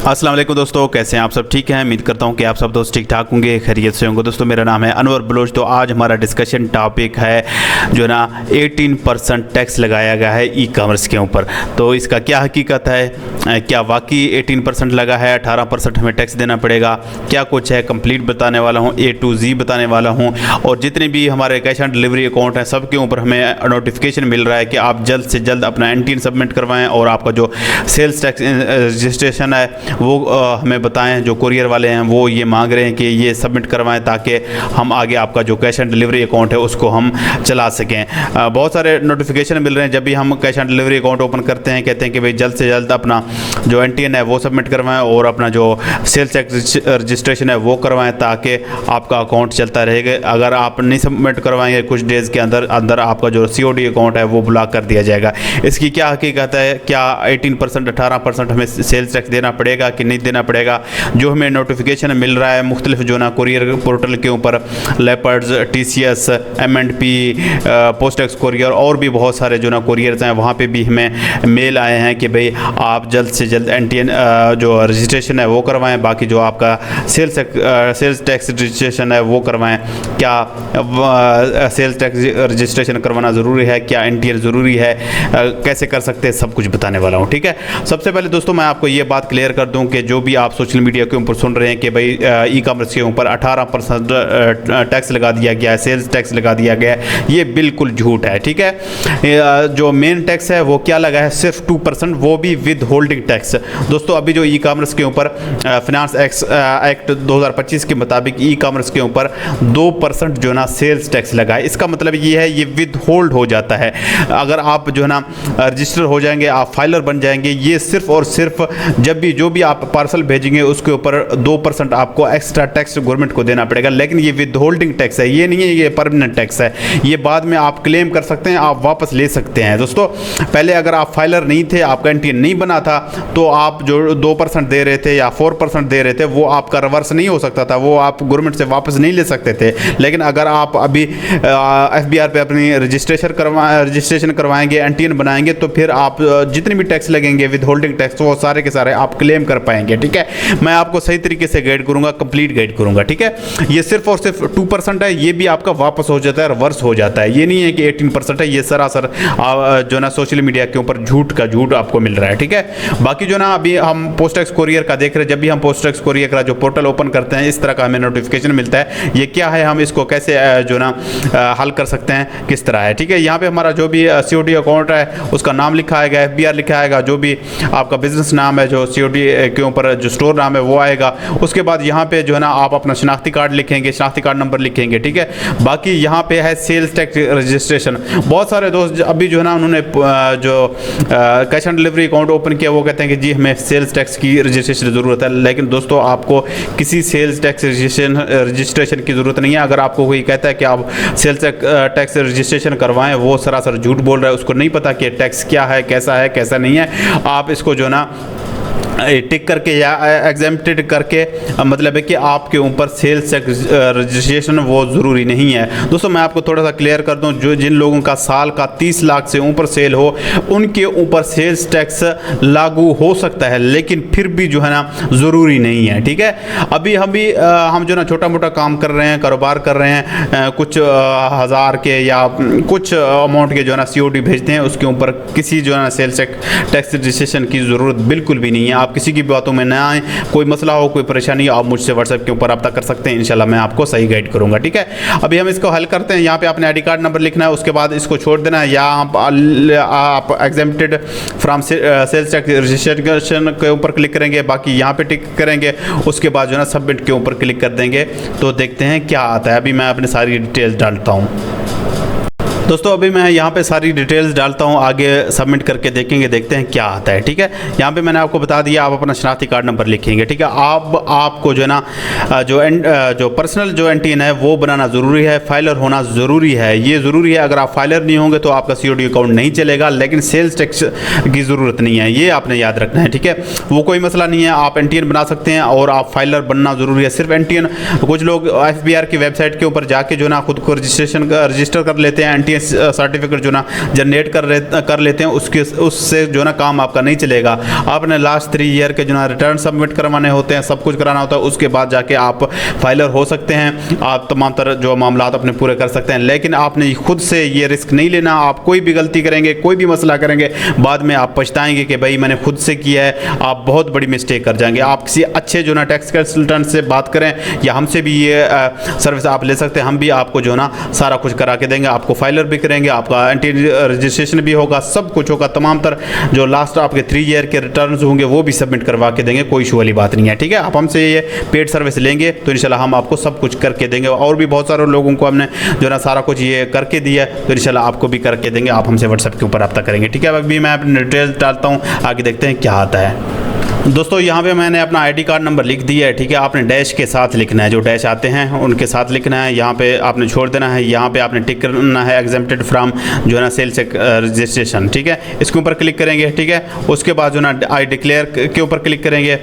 अस्सलाम वालेकुम दोस्तों, कैसे हैं आप सब? ठीक हैं। उम्मीद करता हूं कि आप सब दोस्त ठीक ठाक होंगे, खैरियत से होंगे। दोस्तों मेरा नाम है अनवर बलोच। तो आज हमारा डिस्कशन टॉपिक है जो है ना 18% टैक्स लगाया गया है ई कॉमर्स के ऊपर। तो इसका क्या हकीकत है, क्या वाकई 18% लगा है, 18% हमें टैक्स देना पड़ेगा, क्या कुछ है, कंप्लीट बताने वाला हूँ, A to Z बताने वाला हूँ। और जितने भी हमारे कैश ऑन डिलीवरी अकाउंट हैं सब के ऊपर हमें नोटिफिकेशन मिल रहा है कि आप जल्द से जल्द अपना NTN सबमिट करवाएँ और आपका जो सेल्स टैक्स रजिस्ट्रेशन है वो हमें बताएं। जो कुरियर वाले हैं वो ये मांग रहे हैं कि ये सबमिट करवाएं ताकि हम आगे आपका जो कैश ऑन डिलीवरी अकाउंट है उसको हम चला सकें। बहुत सारे नोटिफिकेशन मिल रहे हैं जब भी हम cash on delivery account open करते हैं, कहते हैं कि भाई जल्द से जल्द अपना जो NTN है वो सबमिट करवाएं और अपना जो सेल्स टैक्स रजिस्ट्रेशन है वो करवाएं ताकि आपका अकाउंट चलता रहेगा। अगर आप नहीं सबमिट करवाएंगे कुछ डेज़ के अंदर आपका जो COD अकाउंट है वो ब्लॉक कर दिया जाएगा। इसकी क्या हकीकत है, क्या 18% 18% हमें सेल्स टैक्स देना पड़ेगा कि नहीं देना पड़ेगा? जो हमें नोटिफिकेशन मिल रहा है मुख्तलिफ जो ना कुरियर पोर्टल के ऊपर, leopards, TCS, M&P, post x courier और भी बहुत सारे जो ना कुरियर्स हैं, वहाँ पे भी हमें मेल आए हैं कि भाई आप जल्द से जल्द NTN जो रजिस्ट्रेशन है वो करवाएं, बाकी जो आपका सेल्स टैक्स रजिस्ट्रेशन है वो करवाएं। क्या सेल्स टैक्स रजिस्ट्रेशन करवाना ज़रूरी है, क्या NTN ज़रूरी है, कैसे कर सकते हैं, सब कुछ बताने वाला हूँ। ठीक है, सबसे पहले दोस्तों मैं आपको ये बात क्लियर कर दूं कि जो भी आप सोशल मीडिया के ऊपर सुन रहे हैं कि भाई ई कॉमर्स के ऊपर 18% टैक्स लगा दिया गया है, सेल्स टैक्स लगा दिया गया है, ये बिल्कुल झूठ है। ठीक है, जो मेन टैक्स है वो क्या लगा है, सिर्फ 2%, वो भी विद होल्डिंग टैक्स। दोस्तों अभी जो ई कॉमर्स के ऊपर फिनांस एक्ट 2025 के मुताबिक ई कॉमर्स के ऊपर 2% जो ना सेल्स टैक्स लगा है। इसका मतलब ये है ये विद होल्ड हो जाता है। अगर आप जो है ना रजिस्टर हो जाएंगे, आप फाइलर बन जाएंगे, ये सिर्फ और सिर्फ जब भी जो भी आप पार्सल भेजेंगे उसके ऊपर 2% आपको एक्स्ट्रा टैक्स गवर्नमेंट को देना पड़ेगा। लेकिन ये विद होल्डिंग टैक्स है, ये नहीं है ये परमानेंट टैक्स है। ये बाद में आप क्लेम कर सकते हैं, आप वापस ले सकते हैं। दोस्तों पहले अगर आप फाइलर नहीं थे, आपका NTN नहीं बना था, तो आप जो 2% दे रहे थे या 4% दे रहे थे वो आपका रिवर्स नहीं हो सकता था, वो आप गवर्नमेंट से वापस नहीं ले सकते थे। लेकिन अगर आप अभी FBR पे अपनी रजिस्ट्रेशन करवाएंगे, NTN बनाएंगे, तो फिर आप जितने भी टैक्स लगेंगे विद होल्डिंग टैक्स वो सारे के सारे आप क्लेम कर पाएंगे। ठीक है, मैं आपको सही तरीके से गाइड करूंगा, कंप्लीट गाइड करूंगा। ठीक है, ये सिर्फ और सिर्फ 2% है, ये भी आपका वापस हो जाता है, रिवर्स हो जाता है। ये नहीं है कि 18% है, ये सरासर जो ना सोशल मीडिया के ऊपर झूठ का झूठ आपको मिल रहा है। ठीक है, बाकी जो ना अभी हम पोस्ट एक्स कोरियर का देख रहे हैं, जब भी हम पोस्ट एक्स कोरियर का जो पोर्टल ओपन करते हैं इस तरह का हमें नोटिफिकेशन मिलता है। ये क्या है, हम इसको कैसे जो ना हल कर सकते हैं, किस तरह है। ठीक है, यहाँ पे हमारा जो भी COD अकाउंट है उसका नाम लिखा आएगा, FBR लिखा आएगा, जो भी आपका बिजनेस नाम है जो COD के ऊपर जो स्टोर नाम है वो आएगा। उसके बाद यहाँ पे जो है ना आप अपना शनाख्ती कार्ड लिखेंगे, शनाख्ती कार्ड नंबर लिखेंगे। ठीक है, बाकी यहाँ पे है सेल्स टैक्स रजिस्ट्रेशन। बहुत सारे दोस्त अभी जो है ना उन्होंने जो cash on delivery account open किया वो कहते हैं कि जी हमें सेल्स टैक्स की रजिस्ट्रेशन की ज़रूरत है। लेकिन दोस्तों आपको किसी सेल्स टैक्स रजिस्ट्रेशन की ज़रूरत नहीं है। अगर आपको कोई कहता है कि आप सेल्स टैक्स रजिस्ट्रेशन करवाएं, वो सरासर झूठ बोल रहा है, उसको नहीं पता कि टैक्स क्या है, कैसा नहीं है। आप इसको जो ना टिक करके या एग्जेम्प्टेड करके मतलब है कि आपके ऊपर सेल्स टैक्स रजिस्ट्रेशन वो ज़रूरी नहीं है। दोस्तों मैं आपको थोड़ा सा क्लियर कर दूं, जो जिन लोगों का साल का 30 लाख से ऊपर सेल हो उनके ऊपर सेल्स टैक्स लागू हो सकता है, लेकिन फिर भी जो है ना ज़रूरी नहीं है। ठीक है, अभी हम जो ना छोटा मोटा काम कर रहे हैं, कारोबार कर रहे हैं, कुछ हज़ार के या कुछ अमाउंट के जो है ना COD भेजते हैं, उसके ऊपर किसी जो है ना सेल्स टैक्स रजिस्ट्रेशन की ज़रूरत बिल्कुल भी नहीं है। आप किसी की बातों में ना आए, कोई मसला हो, कोई परेशानी हो, आप मुझसे WhatsApp के ऊपर रब्ता कर सकते हैं, इंशाल्लाह मैं आपको सही गाइड करूंगा। ठीक है, अभी हम इसको हल करते हैं। यहाँ पे आपने ID कार्ड नंबर लिखना है, उसके बाद इसको छोड़ देना है, या आप exempted from sales tax registration के ऊपर क्लिक करेंगे, बाकी यहाँ पे टिक करेंगे, उसके बाद जो है ना सबमिट के ऊपर क्लिक कर देंगे, तो देखते हैं क्या आता है। अभी मैं अपनी सारी डिटेल्स डालता हूँ। दोस्तों अभी मैं यहाँ पे सारी डिटेल्स डालता हूँ, आगे सबमिट करके देखेंगे, देखते हैं क्या आता है। ठीक है, यहाँ पे मैंने आपको बता दिया, आप अपना शनाख्ती कार्ड नंबर लिखेंगे। ठीक है, आपको जो है ना जो पर्सनल जो NTN है वो बनाना ज़रूरी है, फाइलर होना ज़रूरी है, ये ज़रूरी है। अगर आप फाइलर नहीं होंगे तो आपका COD अकाउंट नहीं चलेगा, लेकिन सेल्स टैक्स की ज़रूरत नहीं है, ये आपने याद रखना है। ठीक है, वो कोई मसला नहीं है, आप NTN बना सकते हैं और आप फाइलर बनना ज़रूरी है। सिर्फ NTN, कुछ लोग FBR की वेबसाइट के ऊपर जाके जो ना खुद को रजिस्टर कर लेते हैं, NTN सर्टिफिकेट जो ना जनरेट कर लेते हैं उससे जो ना काम आपका नहीं चलेगा। आपने लास्ट 3 ईयर के जो ना रिटर्न सबमिट करवाने होते हैं, सब कुछ कराना होता है, उसके बाद जाके आप फाइलर हो सकते हैं। आप तमाम तरह जो मामला अपने पूरे कर सकते हैं, लेकिन आपने खुद से ये रिस्क नहीं लेना। आप कोई भी गलती करेंगे, कोई भी मसला करेंगे, बाद में आप पछताएंगे कि भाई मैंने खुद से किया है। आप बहुत बड़ी मिस्टेक कर जाएंगे। आप किसी अच्छे जो ना टैक्स कंसल्टेंट से बात करें या हमसे भी ये सर्विस आप ले सकते हैं। हम भी आपको जो ना सारा कुछ करा के देंगे, आपको फाइलर भी करेंगे, आपका एंटी रजिस्ट्रेशन भी होगा, सब कुछ होगा। तमाम तरह जो लास्ट आपके 3 ईयर के रिटर्न्स होंगे वो भी सबमिट करवा के देंगे, कोई इशू वाली बात नहीं है। ठीक है, आप हमसे ये पेड सर्विस लेंगे तो इंशाल्लाह हम आपको सब कुछ करके देंगे। और भी बहुत सारे लोगों को हमने जो ना सारा कुछ ये करके दिया है, तो इंशाल्लाह आपको भी करके देंगे। आप हमसे व्हाट्सएप के ऊपर रब्ता करेंगे। ठीक है, अभी मैं अपनी डिटेल्स डालता हूँ, आगे देखते हैं क्या आता है। दोस्तों यहाँ पे मैंने अपना आईडी कार्ड नंबर लिख दिया है। ठीक है, आपने डैश के साथ लिखना है, जो डैश आते हैं उनके साथ लिखना है। यहाँ पे आपने छोड़ देना है, यहाँ पे आपने टिक करना है एग्जेम्प्टेड फ्रॉम जो है ना सेल्स रजिस्ट्रेशन। ठीक है, इसके ऊपर क्लिक करेंगे। ठीक है, उसके बाद जो ना आई डिक्लेयर के ऊपर क्लिक करेंगे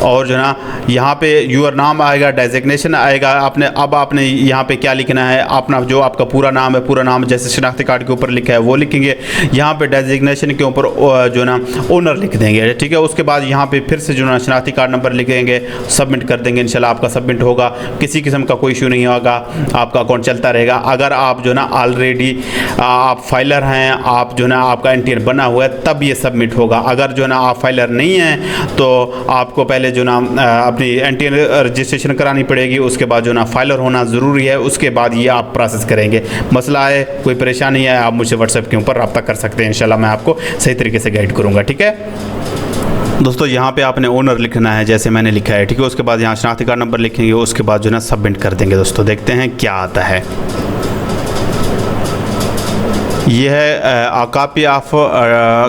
और जो ना यहाँ पे यूर नाम आएगा, डेजिग्नेशन आएगा। आपने यहाँ पे क्या लिखना है, अपना जो आपका पूरा नाम है, पूरा नाम जैसे शनाख्ती कार्ड के ऊपर लिखा है वो लिखेंगे। यहाँ पे डेजिग्नेशन के ऊपर जो ना ओनर लिख देंगे। ठीक है, उसके बाद यहाँ पे फिर से जो ना शनाख्ती कार्ड नंबर लिखेंगे, सबमिट कर देंगे। इंशाल्लाह आपका सबमिट होगा, किसी किस्म का कोई इशू नहीं होगा, आपका अकाउंट चलता रहेगा। अगर आप जो ना ऑलरेडी आप फाइलर हैं, आप जो ना आपका एनटीआर बना हुआ है, तब ये सबमिट होगा। अगर जो ना आप फाइलर नहीं हैं तो आपको पहले जो ना अपनी एनटीआर रजिस्ट्रेशन करानी पड़ेगी, उसके बाद जो ना फाइलर होना ज़रूरी है, उसके बाद ये आप प्रोसेस करेंगे। मसला है, कोई परेशानी है, आप मुझसे व्हाट्सएप के ऊपर रब्ता कर सकते हैं। इंशाल्लाह मैं आपको सही तरीके से गाइड करूँगा। ठीक है दोस्तों, यहाँ पे आपने ओनर लिखना है जैसे मैंने लिखा है। ठीक है, उसके बाद यहाँ शनाख्ती कार्ड नंबर लिखेंगे, उसके बाद जो ना सबमिट कर देंगे। दोस्तों देखते हैं क्या आता है। ये है copy of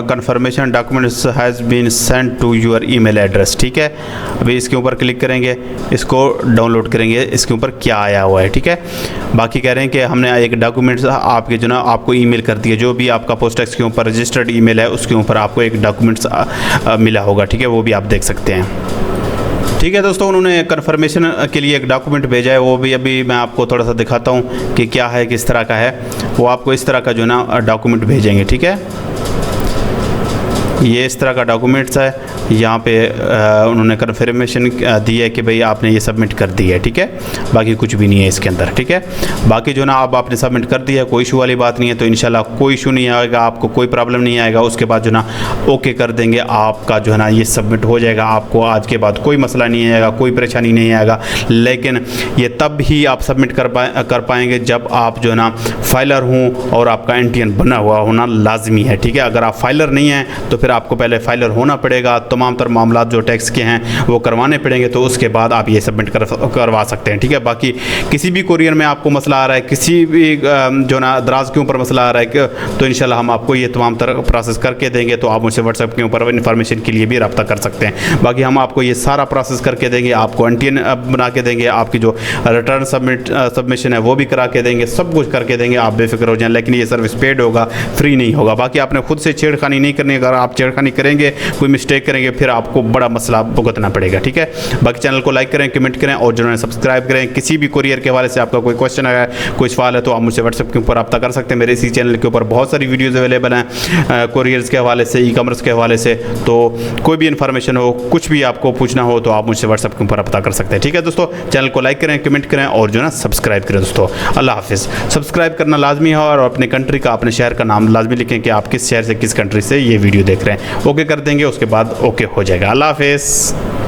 confirmation documents has been send to your email address. ठीक है, अभी इसके ऊपर क्लिक करेंगे, इसको डाउनलोड करेंगे, इसके ऊपर क्या आया हुआ है। ठीक है, बाकी कह रहे हैं कि हमने एक डॉक्यूमेंट्स आपके जो ना आपको ईमेल कर दिया, जो भी आपका पोस्टैक्स के ऊपर रजिस्टर्ड ईमेल है उसके ऊपर आपको एक डॉक्यूमेंट्स मिला होगा। ठीक है, वो भी आप देख सकते हैं। ठीक है दोस्तों, उन्होंने कन्फर्मेशन के लिए एक डॉक्यूमेंट भेजा है, वो भी अभी मैं आपको थोड़ा सा दिखाता हूँ कि क्या है, किस तरह का है। वो आपको इस तरह का जो ना डॉक्यूमेंट भेजेंगे। ठीक है, ये इस तरह का डॉक्यूमेंट्स है। यहाँ पे उन्होंने कन्फर्मेशन दी है कि भाई आपने ये सबमिट कर दिया है। ठीक है, बाकी कुछ भी नहीं है इसके अंदर। ठीक है, बाकी जो ना अब आपने सबमिट कर दिया है, कोई इशू वाली बात नहीं है, तो इंशाल्लाह कोई इशू नहीं आएगा, आपको कोई प्रॉब्लम नहीं आएगा। उसके बाद जो ना ओके कर देंगे, आपका जो है ना ये सबमिट हो जाएगा। आपको आज के बाद कोई मसला नहीं आएगा, कोई परेशानी नहीं आएगा। लेकिन ये तब ही आप सबमिट कर पाएंगे जब आप जो है ना फाइलर हों और आपका एनटीआर बना हुआ होना लाजमी है। ठीक है, अगर आप फाइलर नहीं हैं तो फिर आपको पहले फाइलर होना पड़ेगा, तमाम तर मामला जो टैक्स के हैं वो करवाने पड़ेंगे, तो उसके बाद आप ये सबमिट करवा सकते हैं। ठीक है, बाकी किसी भी कुरियर में आपको मसला आ रहा है, किसी भी जो ना दराज के ऊपर मसला आ रहा है, तो इंशाल्लाह हम आपको ये तमाम तरह प्रोसेस करके देंगे। तो आप मुझसे व्हाट्सएप के ऊपर इन्फॉर्मेशन के लिए भी रब्ता कर सकते हैं। बाकी हम आपको ये सारा प्रोसेस करके देंगे, आपको एनटीआर बना के देंगे, आपकी जो रिटर्न सबमिशन है वो भी करा के देंगे, सब कुछ करके देंगे, आप बेफिक्र हो जाएं। लेकिन ये सर्विस पेड होगा, फ्री नहीं होगा। बाकी आपने खुद से छेड़खानी नहीं करनी। अगर आप छेड़खानी करेंगे, कोई मिस्टेक करेंगे, फिर आपको बड़ा मसला भुगतना पड़ेगा। ठीक है, बाकी चैनल को लाइक करें, कमेंट करें और जिन्होंने सब्सक्राइब करें। किसी भी कुरियर के हवाले से आपका कोई क्वेश्चन है, कोई सवाल है, तो आप मुझसे व्हाट्सएप के ऊपर रब्ता कर सकते हैं। मेरे इसी चैनल के ऊपर बहुत सारी वीडियोज़ अवेलेबल हैं कुरियर्स के हवाले से, ई कॉमर्स के हवाले से। तो कोई भी इन्फॉर्मेशन हो, कुछ भी आपको पूछना हो, तो आप मुझसे व्हाट्सएप के ऊपर रब्ता कर सकते हैं। ठीक है दोस्तों, चैनल को लाइक करें, कमेंट करें और जो ना सब्सक्राइब करें। दोस्तों अल्लाह हाफिज़। सब्सक्राइब करना लाजमी है और अपने कंट्री का, अपने शहर का नाम लाजमी लिखें कि आप किस शहर से, किस कंट्री से ये वीडियो देख रहे हैं। ओके कर देंगे, उसके बाद ओके हो जाएगा। अल्लाह हाफिज़।